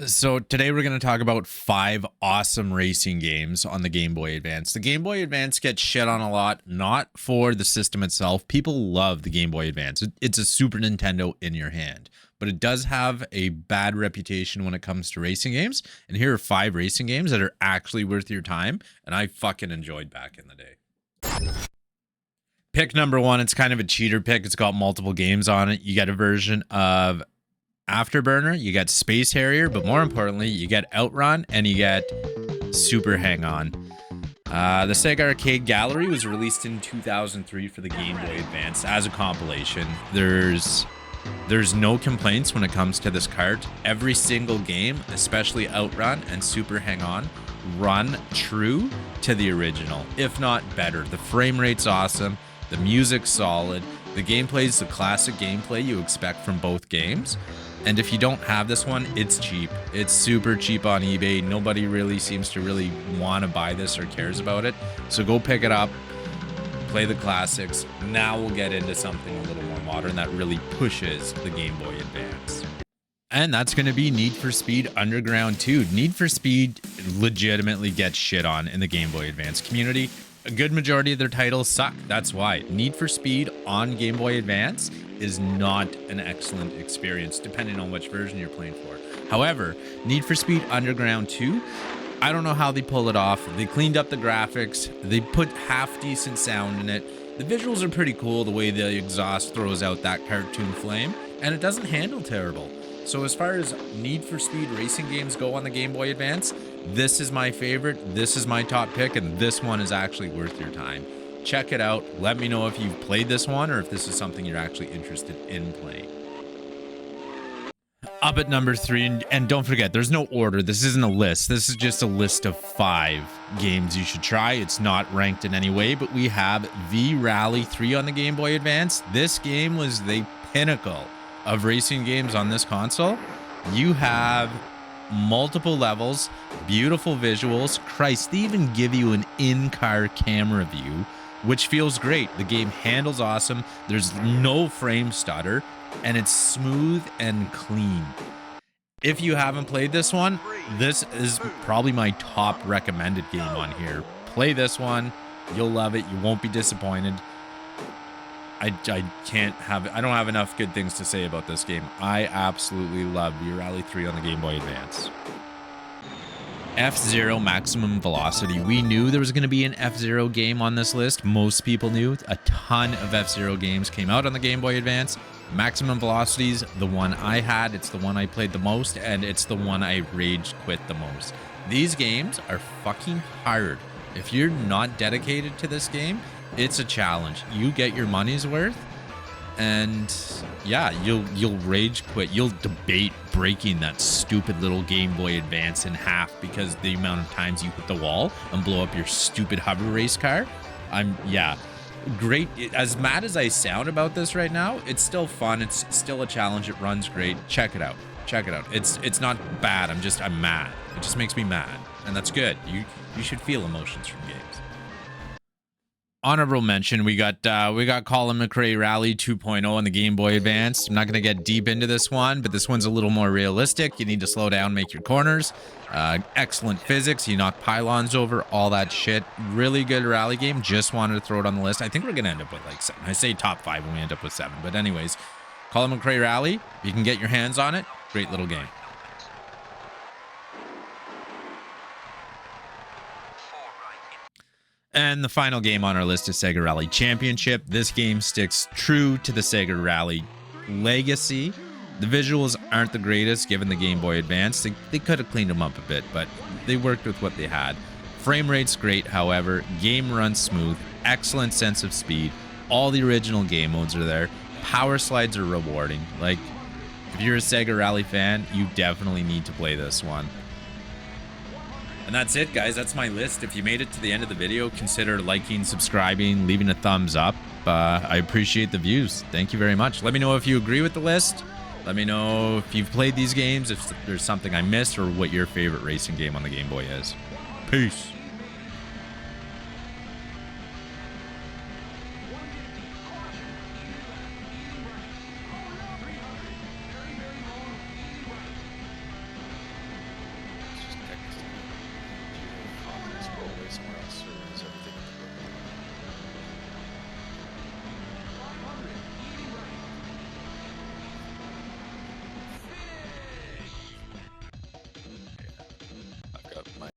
So today we're going to talk about 5 awesome racing games on the Game Boy Advance. The Game Boy Advance gets shit on a lot, not for the system itself. People love the Game Boy Advance. It's a Super Nintendo in your hand, but it does have a bad reputation when it comes to racing games. And here are 5 racing games that are actually worth your time, and I fucking enjoyed back in the day. Pick number 1, it's kind of a cheater pick. It's got multiple games on it. You get a version of Afterburner, you get Space Harrier, but more importantly, you get Outrun and you get Super Hang-On. The Sega Arcade Gallery was released in 2003 for the Game Boy Advance as a compilation. There's no complaints when it comes to this cart. Every single game, especially Outrun and Super Hang-On, run true to the original, if not better. The frame rate's awesome, the music's solid, the gameplay is the classic gameplay you expect from both games. And if you don't have this one, it's cheap. It's super cheap on eBay. Nobody really seems to really want to buy this or cares about it. So go pick it up, play the classics. Now we'll get into something a little more modern that really pushes the Game Boy Advance. And that's going to be Need for Speed Underground 2. Need for Speed legitimately gets shit on in the Game Boy Advance community. A good majority of their titles suck. That's why. Need for Speed on Game Boy Advance is not an excellent experience, depending on which version you're playing for. However, Need for Speed Underground 2, I don't know how they pull it off. They cleaned up the graphics. They put half-decent sound in it. The visuals are pretty cool, the way the exhaust throws out that cartoon flame, and it doesn't handle terrible. So as far as Need for Speed racing games go on the Game Boy Advance, this is my favorite, this is my top pick, and this one is actually worth your time. Check it out. Let me know if you've played this one or if this is something you're actually interested in playing. Up at number 3, and don't forget, there's no order. This isn't a list. This is just a list of 5 games you should try. It's not ranked in any way, but we have V-Rally 3 on the Game Boy Advance. This game was the pinnacle of racing games on this console. You have multiple levels, beautiful visuals. Christ, they even give you an in-car camera view, which feels great. The game handles awesome. There's no frame stutter, and it's smooth and clean. If you haven't played this one, this is probably my top recommended game on here. Play this one. You'll love it. You won't be disappointed. I don't have enough good things to say about this game. I absolutely love V-Rally 3 on the Game Boy Advance. F-Zero Maximum Velocity. We knew there was going to be an F-Zero game on this list. Most people knew. A ton of F-Zero games came out on the Game Boy Advance. Maximum Velocity's the one I had. It's the one I played the most, and it's the one I rage quit the most. These games are fucking hard. If you're not dedicated to this game, it's a challenge. You get your money's worth, and yeah, you'll rage quit. You'll debate breaking that stupid little Game Boy Advance in half because the amount of times you hit the wall and blow up your stupid hover race car. Great. As mad as I sound about this right now, it's still fun. It's still a challenge. It runs great. Check it out. Check it out. It's not bad. I'm mad. It just makes me mad, and that's good. You should feel emotions from games. Honorable mention, we got Colin McRae Rally 2.0 on the Game Boy Advance. I'm not going to get deep into this one, but this one's a little more realistic. You need to slow down, make your corners. Excellent physics. You knock pylons over, all that shit. Really good rally game. Just wanted to throw it on the list. I think we're going to end up with like 7. I say top 5 when we end up with 7. But anyways, Colin McRae Rally, you can get your hands on it. Great little game. And the final game on our list is Sega Rally Championship. This game sticks true to the Sega Rally legacy. The visuals aren't the greatest given the Game Boy Advance. They could have cleaned them up a bit, but they worked with what they had. Frame rate's great, however. Game runs smooth. Excellent sense of speed. All the original game modes are there. Power slides are rewarding. Like, if you're a Sega Rally fan, you definitely need to play this one. And that's it, guys. That's my list. If you made it to the end of the video, consider liking, subscribing, leaving a thumbs up. I appreciate the views. Thank you very much. Let me know if you agree with the list. Let me know if you've played these games, if there's something I missed, or what your favorite racing game on the Game Boy is. Peace.